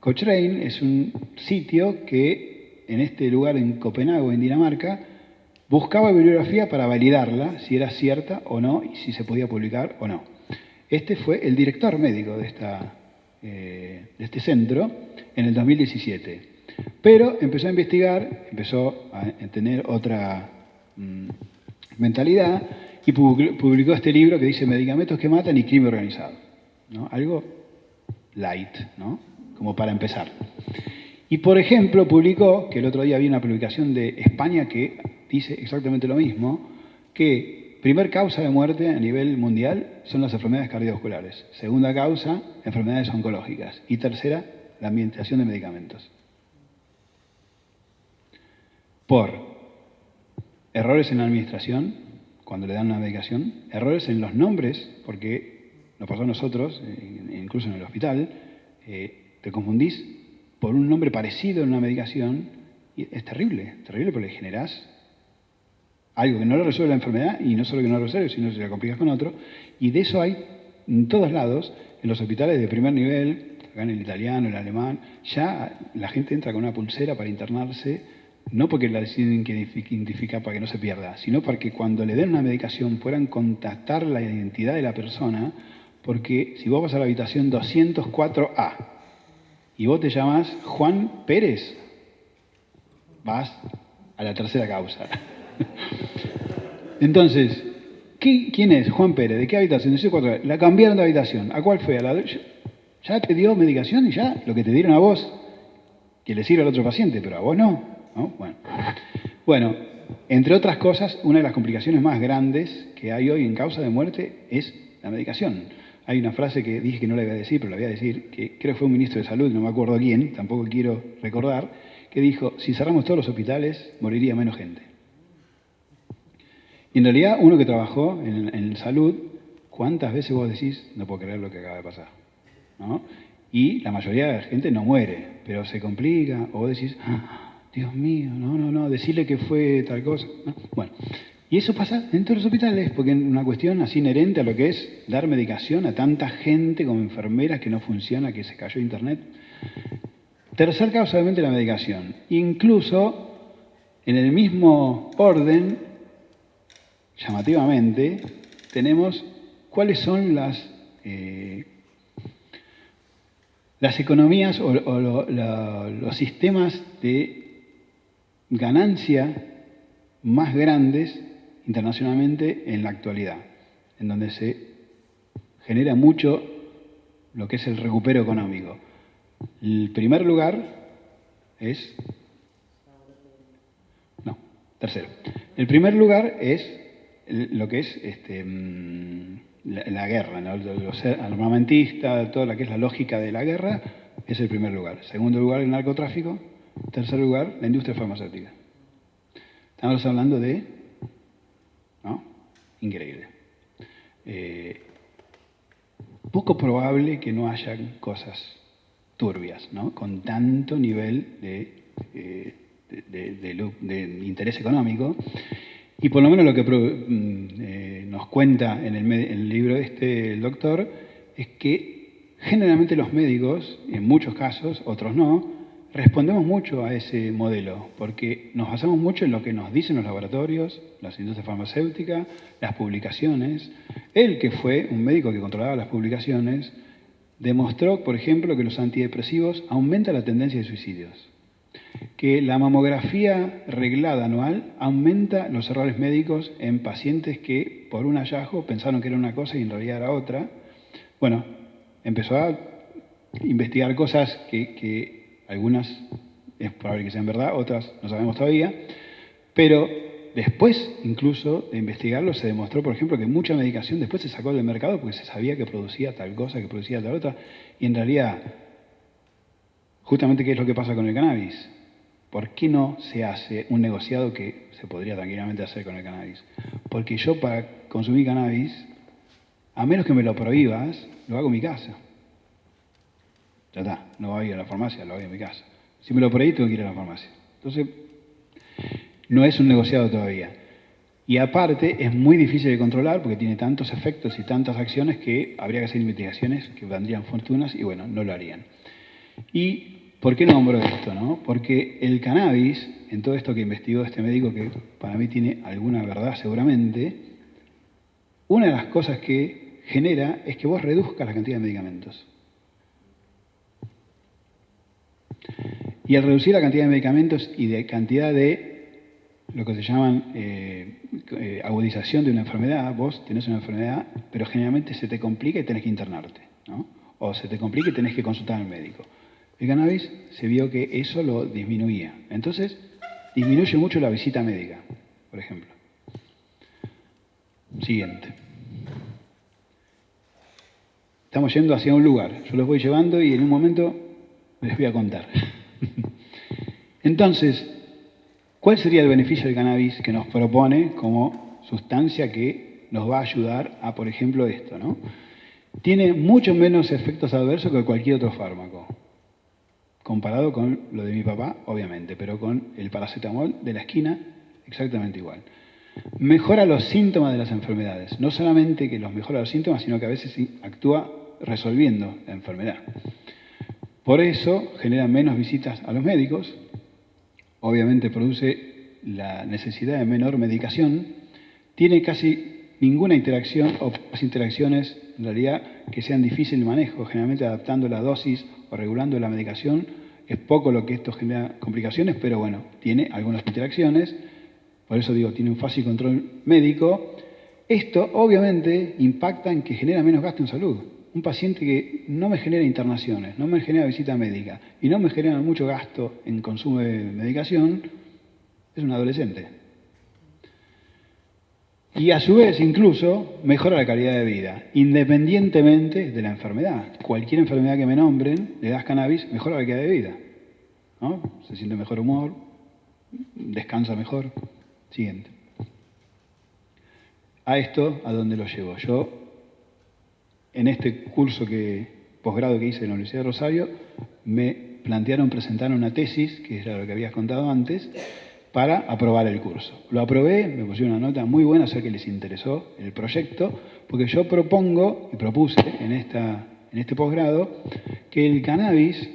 Cochrane es un sitio que en este lugar en Copenhague, en Dinamarca, buscaba bibliografía para validarla, si era cierta o no, y si se podía publicar o no. Este fue el director médico de este centro en el 2017. Pero empezó a investigar, empezó a tener otra mentalidad y publicó este libro que dice Medicamentos que matan y crimen organizado, ¿no? Algo light, ¿no? Como para empezar. Y por ejemplo publicó, que el otro día vi una publicación de España que dice exactamente lo mismo, que primer causa de muerte a nivel mundial son las enfermedades cardiovasculares, segunda causa, enfermedades oncológicas y tercera, la administración de medicamentos. Por errores en la administración, cuando le dan una medicación, errores en los nombres, porque nos pasó a nosotros, incluso en el hospital, te confundís por un nombre parecido en una medicación y es terrible porque le generás algo que no le resuelve la enfermedad y no solo que no lo resuelve, sino que se la complicas con otro. Y de eso hay en todos lados, en los hospitales de primer nivel, acá en el italiano, el alemán, ya la gente entra con una pulsera para internarse, no porque la deciden identificar para que no se pierda, sino para que cuando le den una medicación puedan contactar la identidad de la persona, porque si vos vas a la habitación 204A y vos te llamas Juan Pérez, vas a la tercera causa. Entonces, ¿quién es Juan Pérez? ¿De qué habitación? 204A. La cambiaron de habitación. ¿A cuál fue? Ya te dio medicación y ya lo que te dieron a vos, que le sirve al otro paciente, pero a vos no. ¿No? Bueno, entre otras cosas, una de las complicaciones más grandes que hay hoy en causa de muerte es la medicación. Hay una frase que dije que no la iba a decir, pero la voy a decir, que creo que fue un ministro de salud, no me acuerdo quién, tampoco quiero recordar, que dijo, si cerramos todos los hospitales, moriría menos gente. Y en realidad, uno que trabajó en salud, ¿cuántas veces vos decís, no puedo creer lo que acaba de pasar? ¿No? Y la mayoría de la gente no muere, pero se complica, o vos decís, Dios mío, no, decirle que fue tal cosa. ¿No? Bueno, y eso pasa en todos los hospitales, porque es una cuestión así inherente a lo que es dar medicación a tanta gente como enfermeras que no funciona, que se cayó internet. Tercer causa, obviamente, la medicación. Incluso, en el mismo orden, llamativamente, tenemos cuáles son las economías o los sistemas de ganancia más grandes internacionalmente en la actualidad, en donde se genera mucho lo que es el recupero económico. El primer lugar es... No, tercero. El primer lugar es lo que es la guerra, ¿no? Los armamentistas, toda la que es la lógica de la guerra, es el primer lugar. Segundo lugar, el narcotráfico. Tercer lugar, la industria farmacéutica. Estamos hablando de... ¿no? Increíble. Poco probable que no haya cosas turbias, ¿no? Con tanto nivel de interés económico. Y por lo menos lo que nos cuenta en el libro el doctor, es que generalmente los médicos, en muchos casos, otros no, respondemos mucho a ese modelo, porque nos basamos mucho en lo que nos dicen los laboratorios, las industrias farmacéuticas, las publicaciones. Él, que fue un médico que controlaba las publicaciones, demostró, por ejemplo, que los antidepresivos aumentan la tendencia de suicidios, que la mamografía reglada anual aumenta los errores médicos en pacientes que por un hallazgo pensaron que era una cosa y en realidad era otra. Bueno, empezó a investigar cosas que algunas es probable que sean verdad, otras no sabemos todavía, pero después incluso de investigarlo se demostró, por ejemplo, que mucha medicación después se sacó del mercado porque se sabía que producía tal cosa, que producía tal otra, y en realidad, justamente, ¿qué es lo que pasa con el cannabis? ¿Por qué no se hace un negociado que se podría tranquilamente hacer con el cannabis? Porque yo para consumir cannabis, a menos que me lo prohíbas, lo hago en mi casa. Ya está, no voy a ir a la farmacia, lo hago en mi casa. Si me lo prohíbes, tengo que ir a la farmacia. Entonces, no es un negociado todavía. Y aparte, es muy difícil de controlar porque tiene tantos efectos y tantas acciones que habría que hacer investigaciones que valdrían fortunas y bueno, no lo harían. ¿Y por qué nombro esto, no? Porque el cannabis, en todo esto que investigó este médico, que para mí tiene alguna verdad seguramente, una de las cosas que genera es que vos reduzcas la cantidad de medicamentos. Y al reducir la cantidad de medicamentos y de cantidad de lo que se llaman agudización de una enfermedad, vos tenés una enfermedad, pero generalmente se te complica y tenés que internarte, ¿no? O se te complica y tenés que consultar al médico. El cannabis se vio que eso lo disminuía. Entonces, disminuye mucho la visita médica, por ejemplo. Siguiente. Estamos yendo hacia un lugar. Yo los voy llevando y en un momento les voy a contar. Entonces, ¿cuál sería el beneficio del cannabis que nos propone como sustancia que nos va a ayudar a, por ejemplo, esto, ¿no? Tiene mucho menos efectos adversos que cualquier otro fármaco. Comparado con lo de mi papá, obviamente, pero con el paracetamol de la esquina, exactamente igual. Mejora los síntomas de las enfermedades. No solamente que los mejora los síntomas, sino que a veces actúa resolviendo la enfermedad. Por eso genera menos visitas a los médicos, obviamente produce la necesidad de menor medicación, tiene casi ninguna interacción o pocas interacciones en realidad que sean difíciles de manejo, generalmente adaptando la dosis o regulando la medicación. Es poco lo que esto genera complicaciones, pero bueno, tiene algunas interacciones, por eso digo, tiene un fácil control médico. Esto obviamente impacta en que genera menos gasto en salud. Un paciente que no me genera internaciones, no me genera visita médica y no me genera mucho gasto en consumo de medicación, es un adolescente. Y a su vez incluso mejora la calidad de vida, independientemente de la enfermedad. Cualquier enfermedad que me nombren, le das cannabis, mejora la calidad de vida, ¿no? Se siente mejor humor, descansa mejor. Siguiente. a esto, ¿a dónde lo llevo? Yo, en este curso posgrado que hice en la Universidad de Rosario, me plantearon presentar una tesis, que era lo que habías contado antes, para aprobar el curso. Lo aprobé, me pusieron una nota muy buena, o sea que les interesó el proyecto, porque yo propongo y propuse en este posgrado que el cannabis,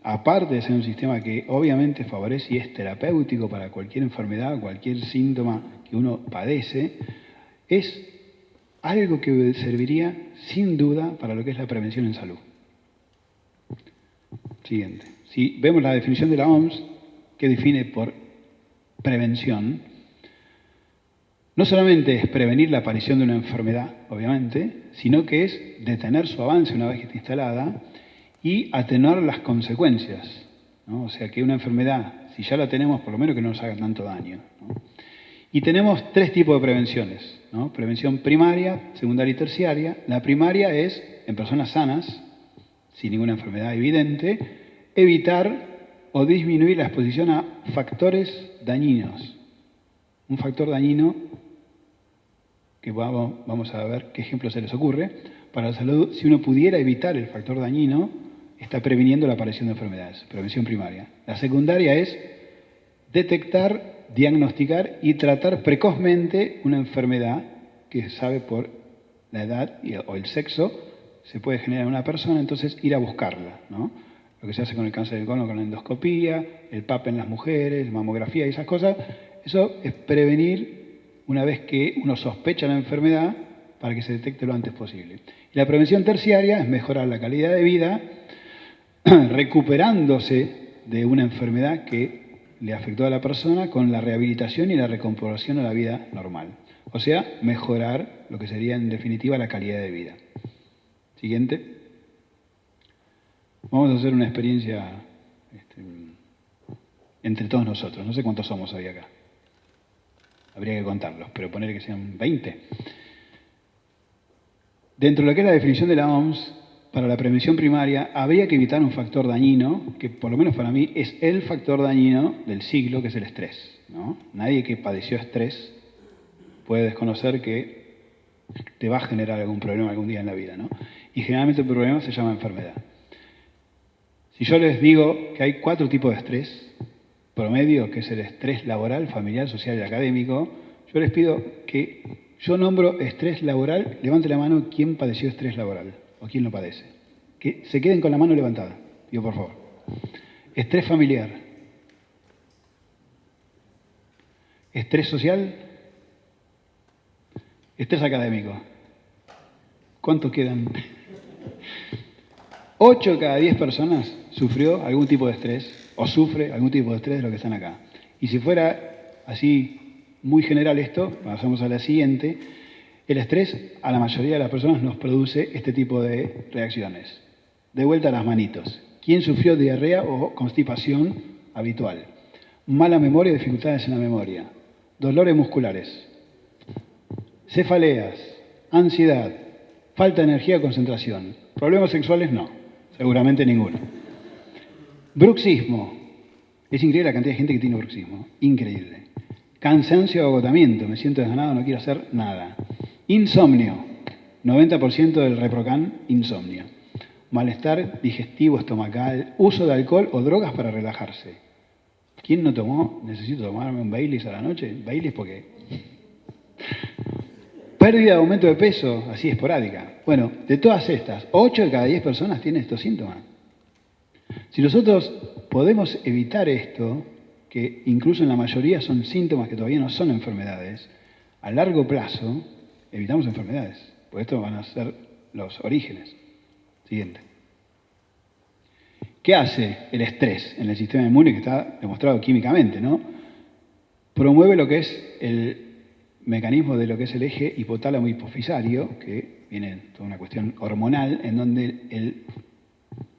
aparte de ser un sistema que obviamente favorece y es terapéutico para cualquier enfermedad, cualquier síntoma que uno padece, es algo que serviría sin duda para lo que es la prevención en salud. Siguiente. Si vemos la definición de la OMS, que define por prevención, no solamente es prevenir la aparición de una enfermedad, obviamente, sino que es detener su avance una vez que está instalada y atenuar las consecuencias, ¿no? O sea, que una enfermedad, si ya la tenemos, por lo menos que no nos haga tanto daño, ¿no? Y tenemos tres tipos de prevenciones, ¿no? Prevención primaria, secundaria y terciaria. La primaria es en personas sanas, sin ninguna enfermedad evidente, evitar o disminuir la exposición a factores dañinos. Un factor dañino, que vamos a ver qué ejemplo se les ocurre, para la salud, si uno pudiera evitar el factor dañino, está previniendo la aparición de enfermedades. Prevención primaria. La secundaria es detectar, diagnosticar y tratar precozmente una enfermedad que sabe por la edad o el sexo se puede generar en una persona, entonces ir a buscarla, ¿no? Lo que se hace con el cáncer del colon, con la endoscopía, el PAP en las mujeres, mamografía y esas cosas, eso es prevenir una vez que uno sospecha la enfermedad para que se detecte lo antes posible. Y la prevención terciaria es mejorar la calidad de vida recuperándose de una enfermedad que le afectó a la persona con la rehabilitación y la recomposición a la vida normal. O sea, mejorar lo que sería en definitiva la calidad de vida. Siguiente. Vamos a hacer una experiencia entre todos nosotros. No sé cuántos somos hoy acá. Habría que contarlos, pero poner que sean 20. Dentro de lo que es la definición de la OMS, para la prevención primaria habría que evitar un factor dañino, que por lo menos para mí es el factor dañino del siglo, que es el estrés, ¿no? Nadie que padeció estrés puede desconocer que te va a generar algún problema algún día en la vida, ¿no? Y generalmente el problema se llama enfermedad. Si yo les digo que hay 4 tipos de estrés promedio, que es el estrés laboral, familiar, social y académico, yo les pido que yo nombro estrés laboral, levante la mano quién padeció estrés laboral o quién lo padece. Que se queden con la mano levantada, digo por favor. Estrés familiar. Estrés social. Estrés académico. ¿Cuántos quedan? 8 de cada 10 personas sufrió algún tipo de estrés o sufre algún tipo de estrés de los que están acá. Y si fuera así muy general esto, pasamos a la siguiente, el estrés a la mayoría de las personas nos produce este tipo de reacciones. De vuelta a las manitos. ¿Quién sufrió diarrea o constipación habitual? Mala memoria y dificultades en la memoria. Dolores musculares. Cefaleas. Ansiedad. Falta de energía o concentración. Problemas sexuales no. Seguramente ninguno. Bruxismo. Es increíble la cantidad de gente que tiene bruxismo. Increíble. Cansancio o agotamiento. Me siento desganado, no quiero hacer nada. Insomnio. 90% del Reprocan, insomnio. Malestar digestivo, estomacal. Uso de alcohol o drogas para relajarse. ¿Quién no tomó? Necesito tomarme un Baileys a la noche. Baileys porque... Pérdida o aumento de peso, así esporádica. Bueno, de todas estas, 8 de cada 10 personas tienen estos síntomas. Si nosotros podemos evitar esto, que incluso en la mayoría son síntomas que todavía no son enfermedades, a largo plazo evitamos enfermedades, porque estos van a ser los orígenes. Siguiente. ¿Qué hace el estrés en el sistema inmune, que está demostrado químicamente, ¿no? Promueve lo que es el mecanismo de lo que es el eje hipotálamo hipofisario, que viene toda una cuestión hormonal, en donde el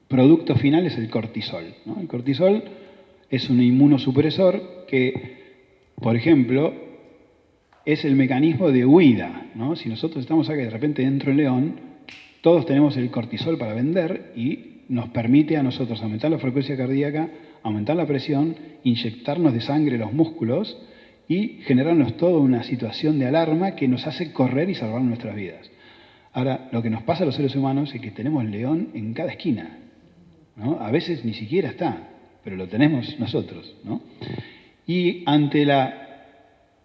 producto final es el cortisol, ¿no? El cortisol es un inmunosupresor que, por ejemplo, es el mecanismo de huida, ¿no? Si nosotros estamos acá y de repente entra un león, todos tenemos el cortisol para vender y nos permite a nosotros aumentar la frecuencia cardíaca, aumentar la presión, inyectarnos de sangre los músculos y generarnos toda una situación de alarma que nos hace correr y salvar nuestras vidas. Ahora, lo que nos pasa a los seres humanos es que tenemos león en cada esquina, ¿no? A veces ni siquiera está, pero lo tenemos nosotros, ¿no? Y ante la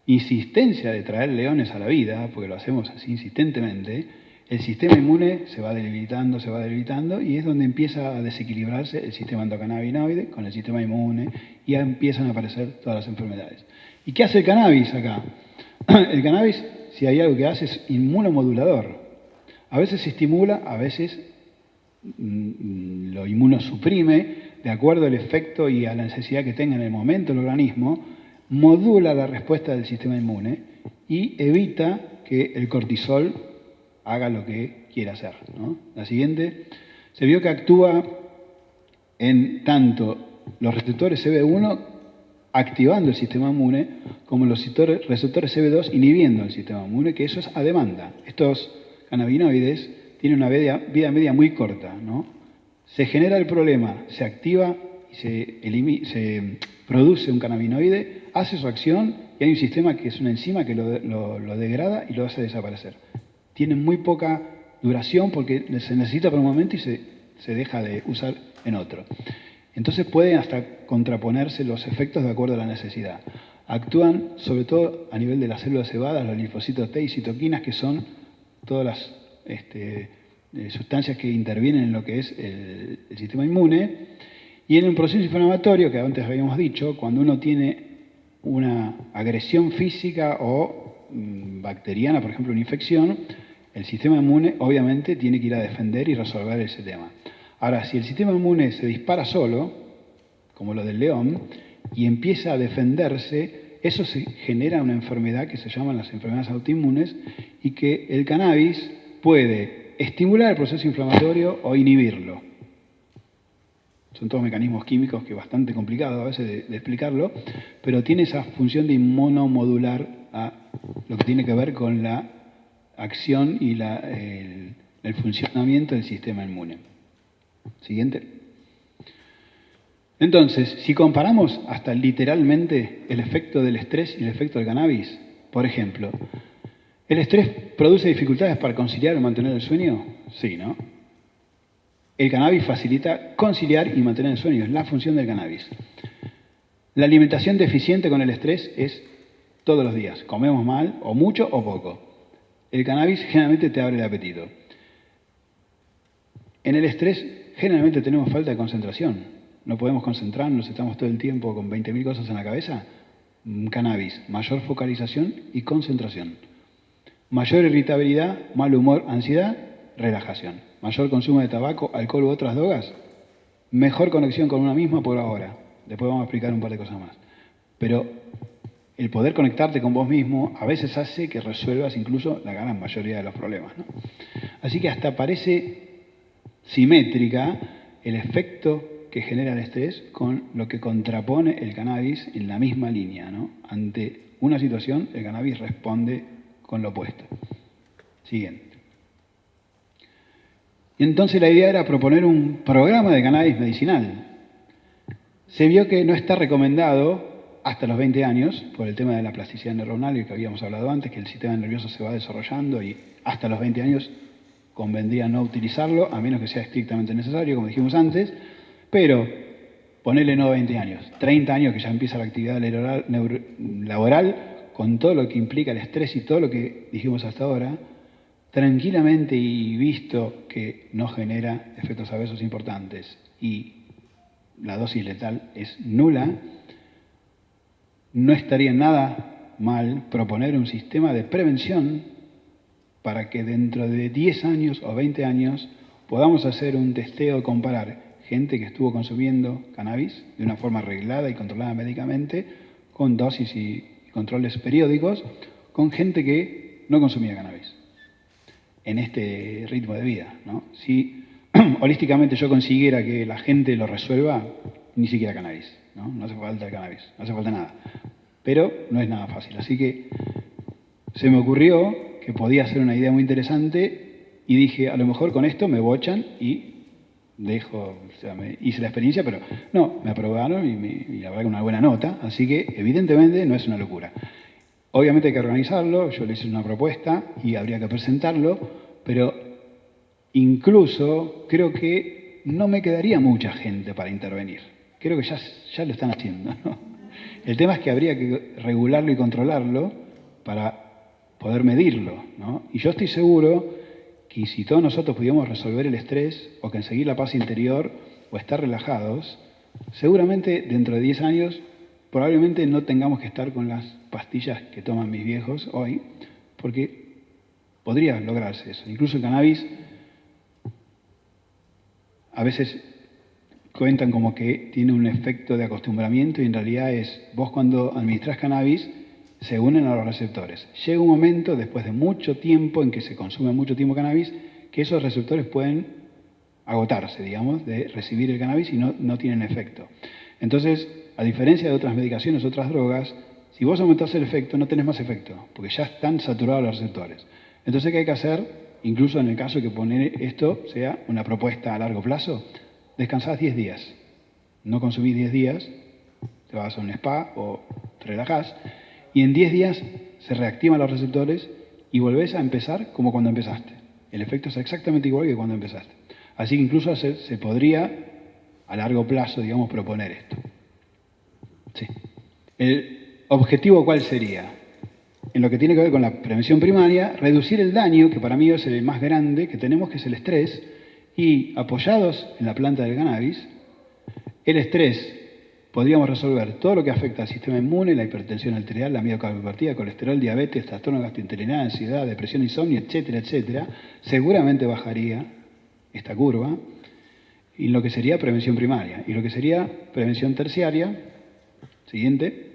insistencia de traer leones a la vida, porque lo hacemos así insistentemente, el sistema inmune se va debilitando, y es donde empieza a desequilibrarse el sistema endocannabinoide con el sistema inmune, y ya empiezan a aparecer todas las enfermedades. ¿Y qué hace el cannabis acá? El cannabis, si hay algo que hace, es inmunomodulador. A veces se estimula, a veces lo inmunosuprime, de acuerdo al efecto y a la necesidad que tenga en el momento el organismo, modula la respuesta del sistema inmune y evita que el cortisol haga lo que quiere hacer, ¿no? La siguiente, se vio que actúa en tanto los receptores CB1 activando el sistema inmune, como los receptores CB2 inhibiendo el sistema inmune, que eso es a demanda. Estos cannabinoides tienen una vida media muy corta, ¿no? Se genera el problema, se activa y se produce un cannabinoide, hace su acción y hay un sistema que es una enzima que lo degrada y lo hace desaparecer. Tienen muy poca duración porque se necesita por un momento y se deja de usar en otro. Entonces pueden hasta contraponerse los efectos de acuerdo a la necesidad. Actúan sobre todo a nivel de las células cebadas, los linfocitos T y citoquinas, que son todas las sustancias que intervienen en lo que es el sistema inmune. Y en un proceso inflamatorio, que antes habíamos dicho, cuando uno tiene una agresión física o bacteriana, por ejemplo una infección, el sistema inmune obviamente tiene que ir a defender y resolver ese tema. Ahora, si el sistema inmune se dispara solo, como lo del león, y empieza a defenderse, eso se genera una enfermedad que se llaman las enfermedades autoinmunes, y que el cannabis puede estimular el proceso inflamatorio o inhibirlo. Son todos mecanismos químicos que es bastante complicado a veces de explicarlo, pero tiene esa función de inmunomodular a lo que tiene que ver con la acción y el funcionamiento del sistema inmune. Siguiente. Entonces, si comparamos hasta literalmente el efecto del estrés y el efecto del cannabis, por ejemplo, ¿el estrés produce dificultades para conciliar o mantener el sueño? Sí, ¿no? El cannabis facilita conciliar y mantener el sueño, es la función del cannabis. La alimentación deficiente con el estrés es todos los días, comemos mal, o mucho o poco. El cannabis generalmente te abre el apetito. En el estrés generalmente tenemos falta de concentración, no podemos concentrarnos, estamos todo el tiempo con 20.000 cosas en la cabeza. Cannabis, mayor focalización y concentración. Mayor irritabilidad, mal humor, ansiedad, relajación. Mayor consumo de tabaco, alcohol u otras drogas, mejor conexión con una misma por ahora. Después vamos a explicar un par de cosas más. Pero el poder conectarte con vos mismo a veces hace que resuelvas incluso la gran mayoría de los problemas, ¿no? Así que hasta parece simétrica el efecto que genera el estrés con lo que contrapone el cannabis en la misma línea, ¿no? Ante una situación, el cannabis responde con lo opuesto. Siguiente. Y entonces la idea era proponer un programa de cannabis medicinal. Se vio que no está recomendado hasta los 20 años, por el tema de la plasticidad neuronal y que habíamos hablado antes, que el sistema nervioso se va desarrollando y hasta los 20 años convendría no utilizarlo, a menos que sea estrictamente necesario, como dijimos antes, pero ponerle no 20 años, 30 años que ya empieza la actividad laboral, con todo lo que implica el estrés y todo lo que dijimos hasta ahora, tranquilamente y visto que no genera efectos adversos importantes y la dosis letal es nula, no estaría nada mal proponer un sistema de prevención para que dentro de 10 años o 20 años podamos hacer un testeo, comparar gente que estuvo consumiendo cannabis de una forma reglada y controlada médicamente, con dosis y controles periódicos, con gente que no consumía cannabis en este ritmo de vida, ¿no? Si holísticamente yo consiguiera que la gente lo resuelva, ni siquiera cannabis, ¿no? No hace falta el cannabis, no hace falta nada. Pero no es nada fácil. Así que se me ocurrió que podía ser una idea muy interesante y dije, a lo mejor con esto me bochan y dejo, o sea, hice la experiencia, pero no, me aprobaron y la verdad que una buena nota, así que evidentemente no es una locura. Obviamente hay que organizarlo, yo le hice una propuesta y habría que presentarlo, pero incluso creo que no me quedaría mucha gente para intervenir. Creo que ya lo están haciendo, ¿no? El tema es que habría que regularlo y controlarlo para poder medirlo, ¿no? Y yo estoy seguro que si todos nosotros pudiéramos resolver el estrés o conseguir la paz interior o estar relajados, seguramente dentro de 10 años probablemente no tengamos que estar con las pastillas que toman mis viejos hoy, porque podría lograrse eso. Incluso el cannabis, a veces cuentan como que tiene un efecto de acostumbramiento y en realidad es, vos cuando administrás cannabis, se unen a los receptores. Llega un momento, después de mucho tiempo, en que se consume mucho tiempo cannabis, que esos receptores pueden agotarse, digamos, de recibir el cannabis y no tienen efecto. Entonces, a diferencia de otras medicaciones, otras drogas, si vos aumentás el efecto, no tenés más efecto, porque ya están saturados los receptores. Entonces, ¿qué hay que hacer? Incluso en el caso de que poner esto sea una propuesta a largo plazo, descansás 10 días. No consumís 10 días, te vas a un spa o te relajás, y en 10 días se reactivan los receptores y volvés a empezar como cuando empezaste. El efecto es exactamente igual que cuando empezaste. Así que incluso se podría, a largo plazo, digamos, proponer esto. Sí. ¿El objetivo cuál sería? En lo que tiene que ver con la prevención primaria, reducir el daño, que para mí es el más grande que tenemos, que es el estrés, y apoyados en la planta del cannabis, el estrés podríamos resolver todo lo que afecta al sistema inmune, la hipertensión arterial, la miocardiopatía, colesterol, diabetes, trastorno gastrointestinal, ansiedad, depresión, insomnio, etcétera, etcétera. Seguramente bajaría esta curva, y lo que sería prevención primaria. Y lo que sería prevención terciaria, siguiente,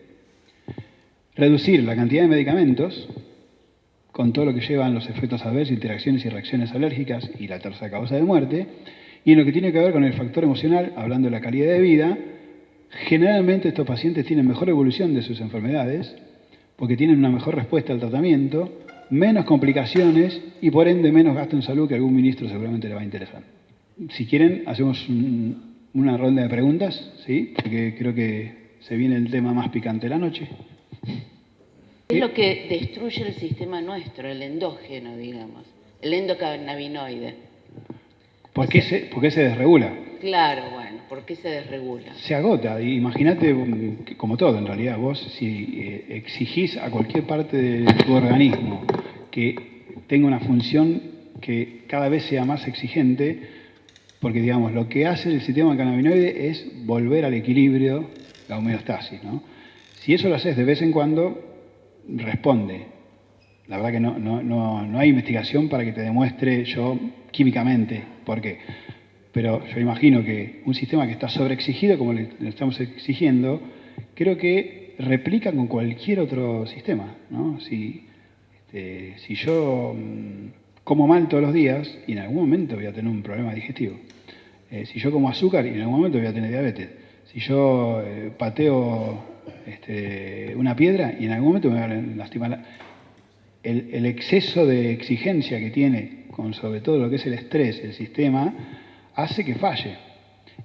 reducir la cantidad de medicamentos con todo lo que llevan los efectos adversos, interacciones y reacciones alérgicas y la tercera causa de muerte. Y en lo que tiene que ver con el factor emocional, hablando de la calidad de vida, generalmente estos pacientes tienen mejor evolución de sus enfermedades porque tienen una mejor respuesta al tratamiento, menos complicaciones y por ende menos gasto en salud, que a algún ministro seguramente le va a interesar. Si quieren, hacemos una ronda de preguntas, ¿sí? Porque creo que se viene el tema más picante de la noche. Es lo que destruye el sistema nuestro, el endógeno, digamos, el endocannabinoide. ¿Por qué se desregula? Claro, bueno, ¿por qué se desregula? Se agota. Imagínate, como todo en realidad, vos si exigís a cualquier parte de tu organismo que tenga una función que cada vez sea más exigente, porque digamos, lo que hace el sistema cannabinoide es volver al equilibrio, la homeostasis, ¿no? Si eso lo haces de vez en cuando, responde. La verdad que no hay investigación para que te demuestre yo químicamente por qué. Pero yo imagino que un sistema que está sobreexigido, como le estamos exigiendo, creo que replica con cualquier otro sistema, ¿no? Si yo como mal todos los días, y en algún momento voy a tener un problema digestivo. Si yo como azúcar, y en algún momento voy a tener diabetes. Si yo pateo una piedra, y en algún momento me va a lastimar. El exceso de exigencia que tiene con sobre todo lo que es el estrés, el sistema, hace que falle.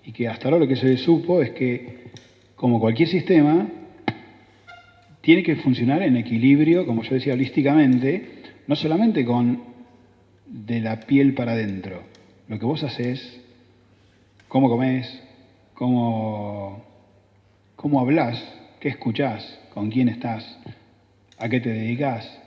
Y que hasta ahora lo que se supo es que, como cualquier sistema, tiene que funcionar en equilibrio, como yo decía holísticamente, no solamente con de la piel para adentro. Lo que vos haces, cómo comés, cómo hablás, qué escuchás, con quién estás, a qué te dedicás,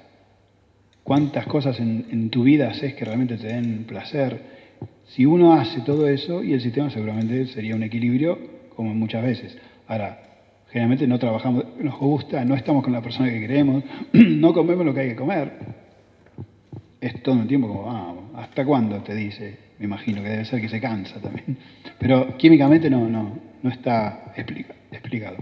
cuántas cosas en tu vida haces que realmente te den placer. Si uno hace todo eso, y el sistema seguramente sería un equilibrio, como muchas veces. Ahora, generalmente no trabajamos, nos gusta, no estamos con la persona que queremos, no comemos lo que hay que comer. Es todo el tiempo como, ¿hasta cuándo? Te dice. Me imagino que debe ser que se cansa también. Pero químicamente no está explicado.